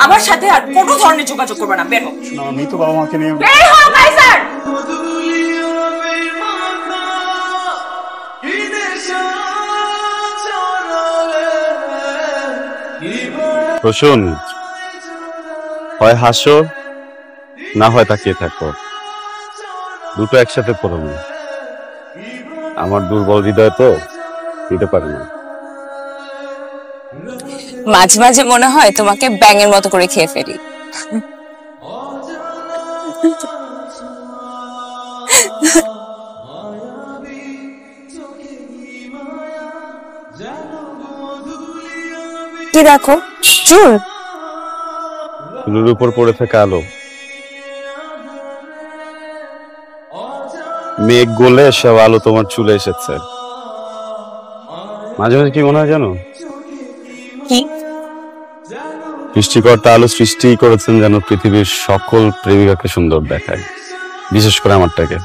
আমার সাথে আর কোনো ধরনের যোগাযোগ করবে না, বের হও। আমি তো বাবা মাকে নিয়ে বের হও কাইসার। রোশন, হয় হাসো না হয় তাকিয়ে থাকো, দুটো একসাথে পড়ো না। আমার দুর্বল হৃদয় তো দিতে পারে না। মাঝে মাঝে মনে হয় তোমাকে ব্যাঙের মতো করে খেয়ে ফেলি। কি দেখো? চুল। চুলের উপর পড়ে থাকা আলো, মেঘ গলে সব আলো তোমার চুলে এসেছে। মাঝে মাঝে কি মনে হয় জানো? কি? সৃষ্টিকর্তা আলো সৃষ্টি করেছেন যেন পৃথিবীর সকল প্রেমিকাকে সুন্দর দেখায়, বিশেষ করে আমারটাকে।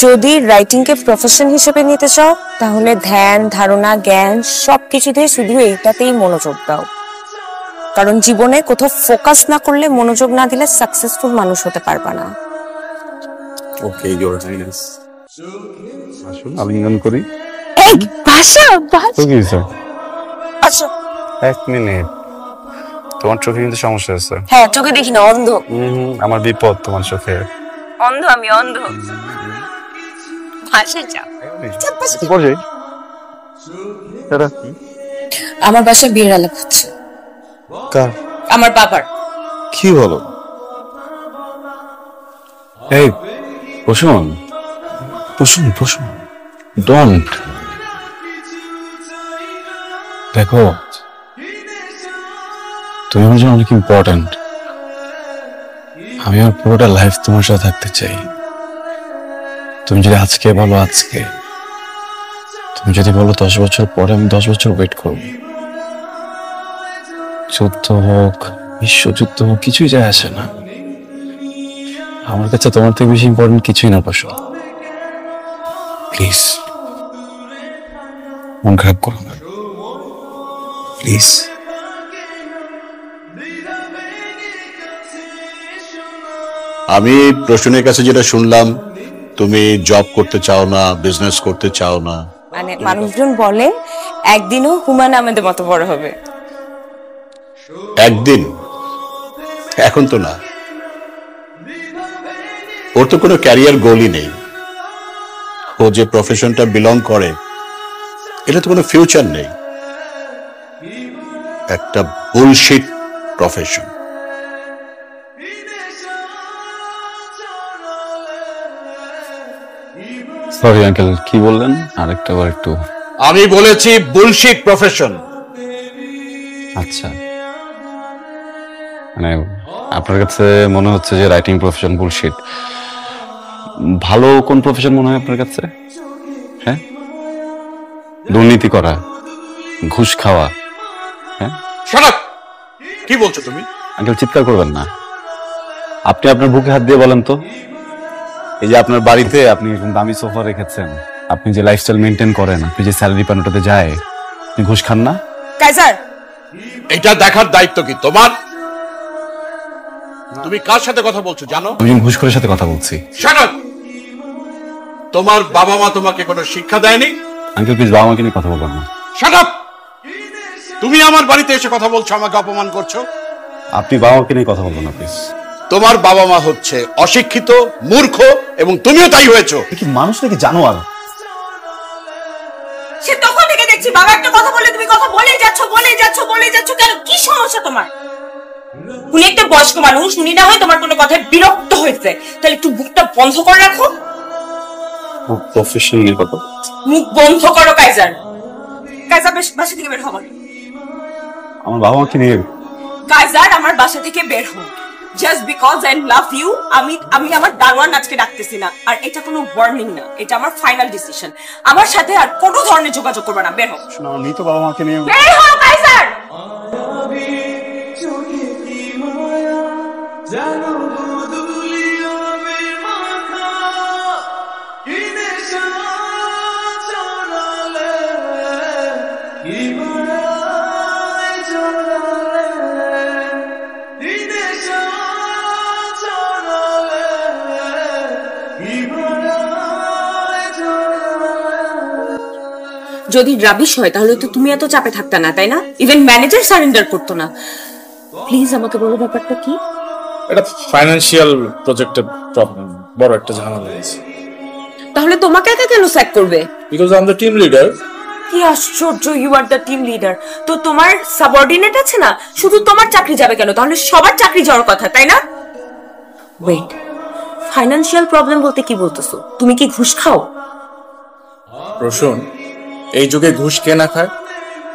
যদি রাইটিং কে প্রফেশন হিসেবে নিতে চাও তাহলে ধ্যান, ধারণা, জ্ঞান সবকিছুতে শুধু এইটাতেই মনোযোগ দাও, কারণ জীবনে কোথাও ফোকাস না করলে, মনোযোগ না দিলে সাকসেসফুল মানুষ হতে পারবা না। ওকে, ইওর হাইনেস। আসুন আলিঙ্গন করি। এই ভাষা তো কি হয়েছে? আচ্ছা এক মিনিট, তোমার চোখে কিন্তু সমস্যা আছে। হ্যাঁ, চোখে দেখি না, অন্ধ। আমার বিপদ তোমার চোখে। অন্ধ আমি, অন্ধ। ভাষা যাও। আমার বাসায় বিয়ের আলাপ হচ্ছে। কার? আমার বাবার। কি বলো? এই প্রসূন, প্রসূন, প্রসূন, ডোন্ট। দেখো, তুমি আমার জন্য অনেক ইম্পর্টেন্ট। আমি আমার পুরোটা লাইফ তোমার সাথে থাকতে চাই। তুমি যদি আজকে বলো আজকে, তুমি যদি বলো 10 বছর পরে, আমি 10 বছর ওয়েট করব। যুদ্ধ হোক, বিশ্বযুদ্ধ হোক, কিছুই যায় আসে না। আমার কাছে তোমার থেকে বেশি ইম্পর্টেন্ট কিছুই না পাশো। প্লিজ মন খারাপ করো না, প্লিজ। আমি প্রশ্নের কাছে যেটা শুনলাম, তুমি জব করতে চাও না, বিজনেস করতে চাও না। মানে মানুষজন বলে একদিনও হুমায়ুন আহমেদের মতো বড় হবে। একদিন? এখন তো না। ওর তো কোনো ক্যারিয়ার গোলই নেই। ও যে প্রফেশনটা বিলং করে, এটা তো কোনো ফিউচার নেই। একটা বুলশিট প্রফেশন। সরি আঙ্কেল, কি বললেন? আরেকটা বার একটু। আমি বলেছি বুলশিট প্রফেশন। আচ্ছা, মানে আপনার কাছে মনে হচ্ছে যে রাইটিং প্রফেশন বুলশিট। ভালো কোন প্রফেশন মনে হয় আপনার কাছে? হ্যাঁ, দুর্নীতি করা, ঘুষ খাওয়া। হ্যাঁ, শাট আপ! কি বলছো তুমি? আঙ্কেল চিৎকার করবেন না। আপনি আপনার বুকে হাত দিয়ে বলেন তো, এই যে আপনার বাড়িতে আপনি এরকম দামি সোফা রেখেছেন, আপনি যে লাইফস্টাইল মেনটেন করেন, আপনি যে স্যালারি পান ওটাতে যায়, আপনি ঘুষ খান না? কাইজার, এটা দেখার দায়িত্ব কি তোমার? তুমি কার সাথে কথা বলছো জানো? আমি ঘুষখোরের সাথে কথা বলছি। Shut up! তোমার বাবা মা তোমাকে কোনো শিক্ষা দেয়নি? আঙ্কেল প্লিজ বাবা মাকে নিয়ে কথা বলবেন না। Shut up! তুমি আমার বাড়িতে এসে কথা বলছো, আমাকে অপমান করছো। আপনি বাবা মাকে নিয়ে কথা বলবেন না প্লিজ। তোমার বাবা মা হচ্ছে অশিক্ষিত, মূর্খ, এবং তুমিও তাই হয়েছো। কি মানুষ নাকি জানোয়ার? সে তখন থেকে দেখছি বাবা একটা কথা বলে তুমি কথা বলেই যাচ্ছ, বলেই যাচ্ছ, বলেই যাচ্ছ। কেন, কি সমস্যা তোমার? উনি একটা বয়স্ক মানুষ, উনি না হয় তোমার কোনো কথায় বিরক্ত হয়েছে, তাহলে একটু মুখটা বন্ধ করে রাখো। প্রফেশন নিয়ে কথা। মুখ বন্ধ করো কাইজার। কাইজার বাসা থেকে বের হও। আমার বাবা মাকে নিয়ে। কাইজার, আমার বাসা থেকে বের হও। Just because I love you, আমি আমার দারোয়ান আজকে ডাকতেছি না। আর এটা কোনো ওয়ার্নিং না, এটা আমার ফাইনাল ডিসিশন। আমার সাথে আর কোনো ধরনের যোগাযোগ করবে না, বের হও। আমি তো বাবা মাকে নিয়ে। বের হও কাইজার। যদি রাবিশ হয় তাহলে তো তুমি এত চাপে থাকতে না, তাই না? ইভেন ম্যানেজার সারেন্ডার করতো না। প্লিজ আমাকে বলো ব্যাপারটা কি? এটা ফাইন্যান্সিয়াল প্রজেক্টের প্রবলেম, বড় একটা ঝামেলা হয়েছে। তাহলে তোমাকে একা কেন স্যাক করবে? Because I am the team leader. কি আশ্চর্য, you are the team leader. তো তোমার সাবঅর্ডিনেট আছে না, শুধু তোমার চাকরি যাবে কেন? তাহলে সবার চাকরি যাওয়ার কথা, তাই না? ওয়েট, ফাইন্যান্সিয়াল প্রবলেম বলতে কি বলতেছো? তুমি কি ঘুষ খাও? রোশন, এই যুগে ঘুষ কে না খায়?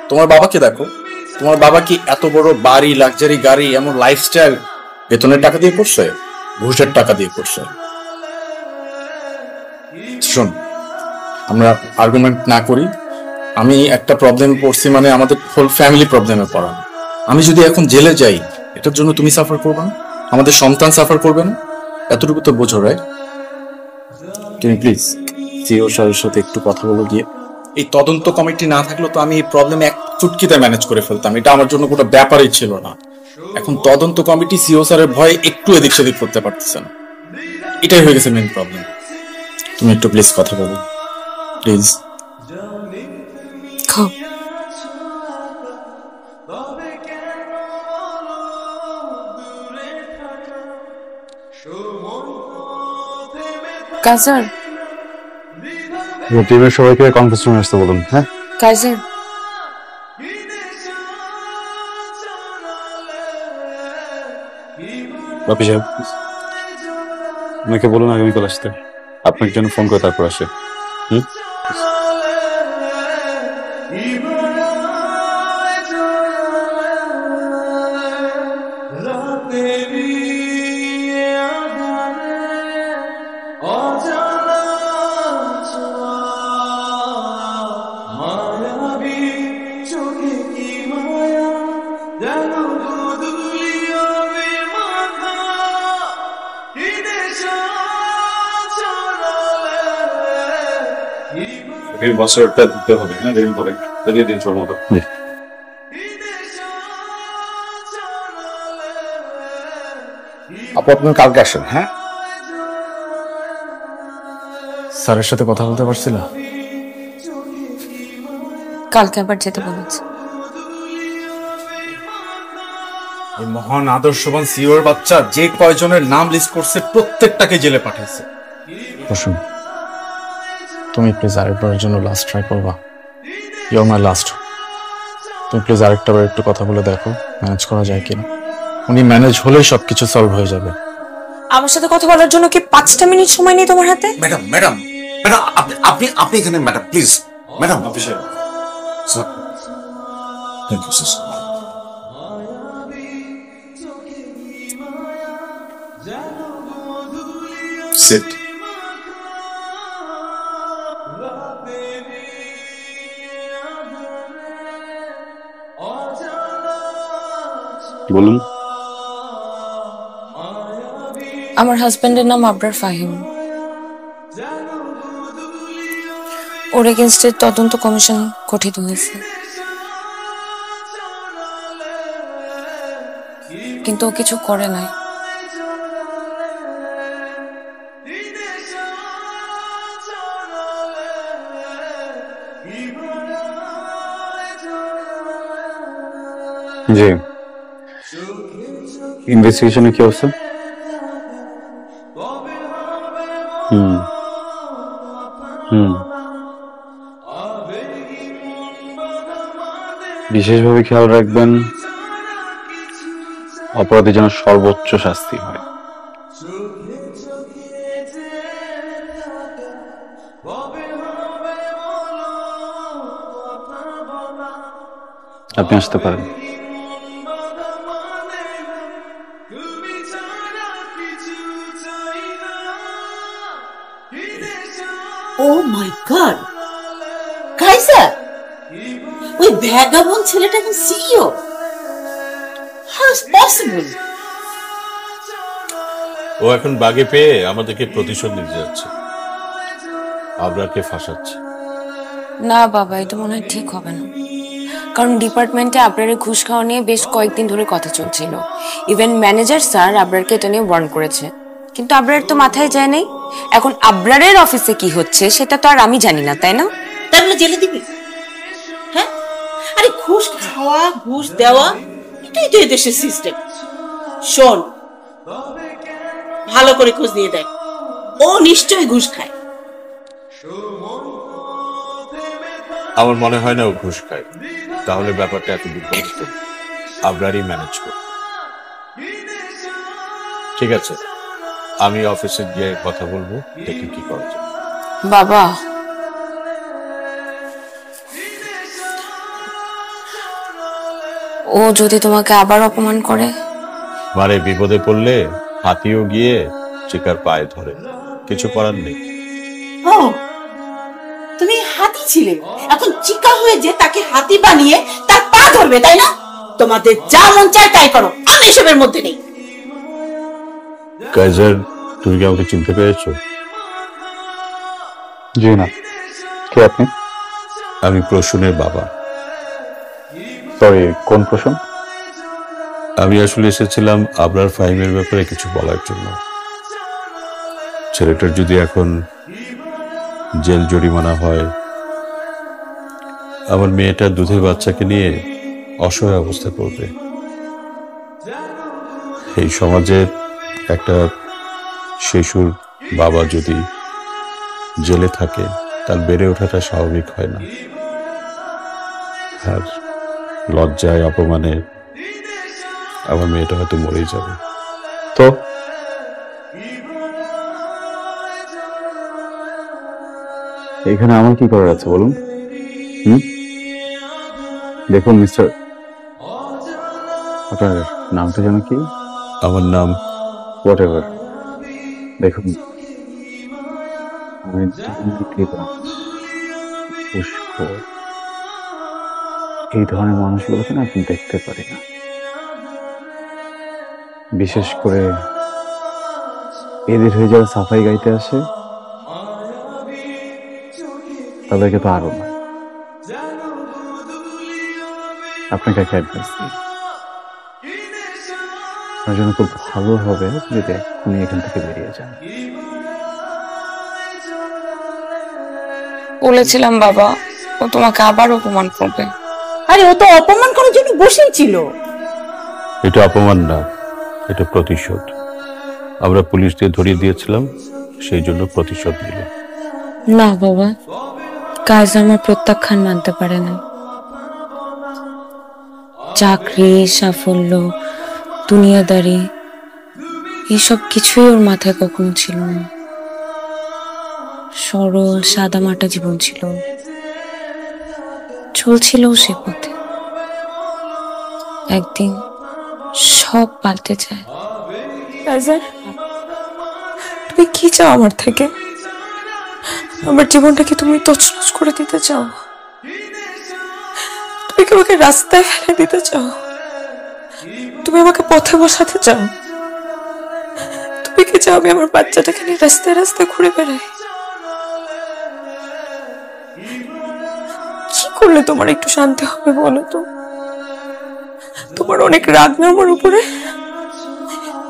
তোমার বাবাকে দেখো, তোমার বাবা কি এত বড় বাড়ি, লাক্সারি গাড়ি, এমন লাইফস্টাইল বেতনের টাকা দিয়ে করছে? ঘুষের টাকা দিয়ে করছে। শোন, আমরা আর্গুমেন্ট না করি। আমি একটা প্রবলেমে পড়ছি মানে আমাদের হোল ফ্যামিলি প্রবলেমে পড়া। আমি যদি এখন জেলে যাই, এটার জন্য তুমি সাফার করবে না, আমাদের সন্তান সাফার করবে না, এতটুকু তো বোঝো, রাইট? তুমি প্লিজ সিও স্যারের সাথে একটু কথা বলো গিয়ে। এই তদন্ত কমিটি না থাকলেও তো আমি এই প্রবলেম এক চুটকিতে ম্যানেজ করে ফেলতাম, এটা আমার জন্য কোনো ব্যাপারই ছিল না। এখন তদন্ত কমিটি সিও স্যারের ভয়ে একটু এদিক সেদিক করতে পারতেছে না, এটাই হয়ে গেছে মেইন প্রবলেম। তুমি একটু প্লিজ কথা বলো, প্লিজ। খাও। কাজার, টিমের সবাইকে কনফারেন্স রুমে আসতে বলুন। হ্যাঁ কাজার, বাপি সাহেব, ওনাকে বলুন আগামীকাল আসতে। আপনাকে জন্য ফোন করে তারপর আসে। বছরটা দিতে হবে, হ্যাঁ, দিন পরে দিয়ে দিন সব মতো। আপু, আপনার কালকে আসেন। হ্যাঁ, স্যারের সাথে কথা বলতে পারছিল? কালকে আবার যেতে বলেছে। এই মহান আদর্শবান সিওর বাচ্চা যে কয়জনের নাম লিস্ট করছে প্রত্যেকটাকে জেলে পাঠাইছে। রোশন, তুমি প্লিজ আরেকবারের জন্য লাস্ট ট্রাই করবা। You my last. তুমি প্লিজ আরেকটা বার একটু কথা বলে দেখো ম্যানেজ করা যায় কিনা। উনি ম্যানেজ হলেই সবকিছু সলভ হয়ে যাবে। আমার সাথে কথা বলার জন্য কি 5টা মিনিট সময় নেই তোমার হাতে? ম্যাডাম ম্যাডাম ম্যাডাম, আপনি আপনি এখানে madam, please madam. Sir, thank you sir. Sit. বলুন। আমার হাজবেন্ডের নাম আবরার ফাহিম। ওর এগেইনস্টে তদন্ত কমিশন গঠিত হয়েছে, কিন্তু ও কিছু করে নাই। জি, ইনভেস্টিগেশনে কি অবস্থা? হুম হুম বিশেষভাবে খেয়াল রাখবেন অপরাধীর যেন সর্বোচ্চ শাস্তি হয়। আপনি আসতে পারেন। ও মাই গড, কাইজার, ওই ভ্যাগাবন ছেলেটা এখন সিইও? How is possible? ও এখন বাগে পেয়ে আমাদেরকে প্রতিশোধ নিতে যাচ্ছে, আবরারকে ফাঁসাচ্ছে। না বাবা, এটা মনে হয় ঠিক হবে না। কারণ ডিপার্টমেন্টে আবরারের ঘুষ খাওয়া নিয়ে বেশ কয়েকদিন ধরে কথা চলছিল। ইভেন ম্যানেজার স্যার আবরারকে এটা নিয়ে ওয়ার্ন করেছে, কিন্তু আবরার তো মাথায় যায় নাই। এখন আবরারের অফিসে কি হচ্ছে সেটা তো আর আমি জানি না, তাই না? তাহলে জেলে দিবি? আরে ঘুষ খাওয়া ঘুষ দেওয়া এটাই তো এদেশের সিস্টেম। শোন, ভালো করে খোঁজ নিয়ে দেখ, ও নিশ্চয়ই ঘুষ খায়। আমার মনে হয় না ও ঘুষ খায়, তাহলে ব্যাপারটা এত বিপরীত আবরারই ম্যানেজ করবে। ঠিক আছে, আমি অফিসে গিয়ে কথা বলবো, দেখি কি করা যায়। বাবা, ও যদি তোমাকে আবার অপমান করে? মানে বিপদে পড়লে হাতিও গিয়ে চিকার পায়ে ধরে, কিছু করার নেই। ও, তুমি হাতি ছিলে, এখন চিকা হয়ে যে তাকে হাতি বানিয়ে তার পা ধরবে, তাই না? তোমাদের যা মন চায় তাই করো, আমি এসবের মধ্যে নেই। কাইজার, তুমি কি আমাকে চিনতে পেরেছো? জি না, কে আপনি? আমি প্রসূনের বাবা। সরি, কোন প্রশ্ন? আমি আসলে এসেছিলাম আবরার ফাহিমের ব্যাপারে কিছু বলার জন্য। ছেলেটার যদি এখন জেল জরিমানা হয়, আমার মেয়েটা দুধের বাচ্চাকে নিয়ে অসহায় অবস্থা করবে। এই সমাজে একটা শিশুর বাবা যদি জেলে থাকে, তার বেড়ে ওঠাটা স্বাভাবিক হয় না। আর লজ্জায় অপমানে আমার মেয়েটা হয়তো মরেই যাবে। তো এখানে আমার কি করার আছে বলুন? দেখুন মিস্টার, আপনার নামটা যেন কি? আমার নাম হোয়াট এভার। দেখুন, আমি দুর্নীতিবাজ, ঘুষখোর, এই ধরনের মানুষগুলোকে না আপনি দেখতে পারি না। বিশেষ করে এদের হয়ে যারা সাফাই গাইতে আসে, তাদেরকে তো আরো না। আপনাকে একটা অ্যাডভাইস দিই, আপনার জন্য খুব ভালো হবে যদি এক্ষুনি এখান থেকে বেরিয়ে যান। বলেছিলাম বাবা, ও তোমাকে আবার অপমান করবে। আরে ও তো অপমান করার জন্য বসেই ছিল। এটা অপমান না, এটা প্রতিশোধ। আমরা পুলিশ দিয়ে ধরিয়ে দিয়েছিলাম, সেই জন্য প্রতিশোধ দিল। না বাবা, কাজ আমার প্রত্যাখ্যান মানতে পারে না। চাকরি, সাফল্য, দুনিয়াদারি, এইসব কিছুই ওর মাথায় কখনো ছিল না। সরল সাদামাটা জীবন ছিল, চলছিল সে পথে। একদিন সব পাল্টে যায়। তুমি কি চাও আমার থেকে? আমার জীবনটাকে তুমি তছনছ করে দিতে চাও? তুমি কি আমাকে রাস্তায় ফেলে দিতে চাও? তুমি আমাকে পথে বসাতে চাও? তুমি কি চাও আমি আমার বাচ্চাটাকে নিয়ে রাস্তায় রাস্তায় ঘুরে বেড়াই? কি করলে তোমার একটু শান্তি হবে বলো তো? তোমার অনেক রাগ না আমার উপরে?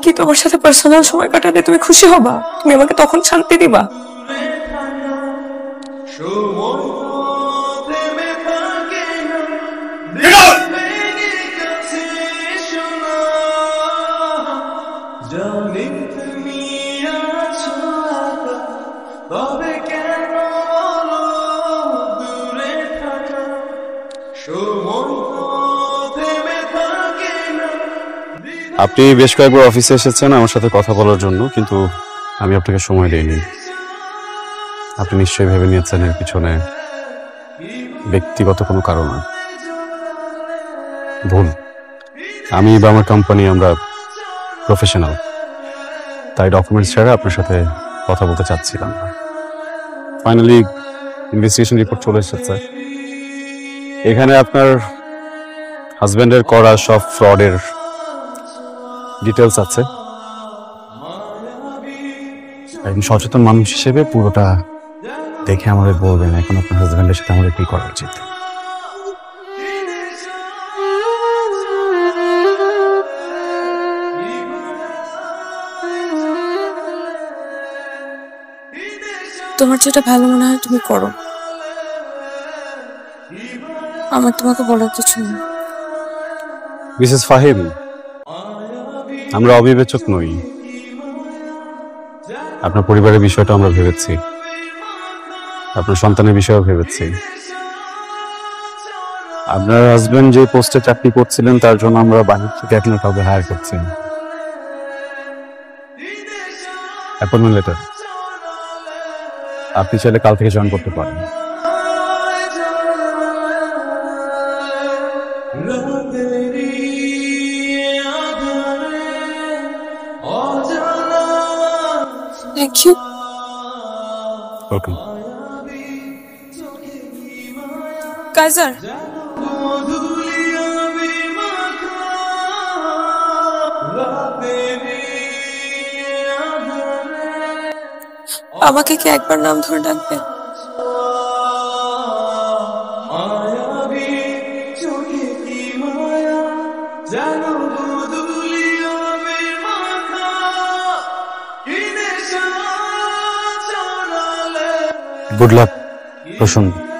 কি তোমার সাথে পার্সোনাল সময় কাটালে তুমি খুশি হবা? তুমি আমাকে তখন শান্তি দিবা? আপনি বেশ কয়েকবার অফিসে এসেছেন আমার সাথে কথা বলার জন্য, কিন্তু আমি আপনাকে সময় দেইনি। আপনি নিশ্চয়ই ভেবে নিয়েছেন এর পিছনে ব্যক্তিগত কোনো কারণ। ভুল। আমি বা আমার কোম্পানি আমরা প্রফেশনাল, তাই ডকুমেন্টস ছাড়া আপনার সাথে কথা বলতে চাচ্ছিলাম না। ফাইনালি ইনভেস্টিগেশন রিপোর্ট চলে এসেছে। এখানে আপনার হাজবেন্ডের করা সব ফ্রডের ডিটেলস আছে। একজন সচেতন মানুষ হিসেবে পুরোটা দেখে আমাদের বলবেন এখন আপনার হাজবেন্ডের সাথে আমাদের কি করা উচিত। তোমার যেটা ভালো মনে হয় তুমি করো। আমার তোমাকে বলার কিছু নেই। মিসেস ফাহিম, আমরা অবিবেচক নই। আপনার পরিবারের বিষয়টা আমরা ভেবেছি, আপনার সন্তানের বিষয়েও ভেবেছি। আপনার হাজবেন্ড যে পোস্টে চাকরি করছিলেন তার জন্য আমরা বাহির থেকে এখন কাউকে হায়ার করছি। অ্যাপয়েন্টমেন্ট লেটার আপনি চাইলে কাল থেকে জয়েন করতে পারেন। Thank you. ওয়েলকাম। কাইজার, আমাকে কি একবার নাম ধরে ডাকবে? গুড লাক প্রসন্ন।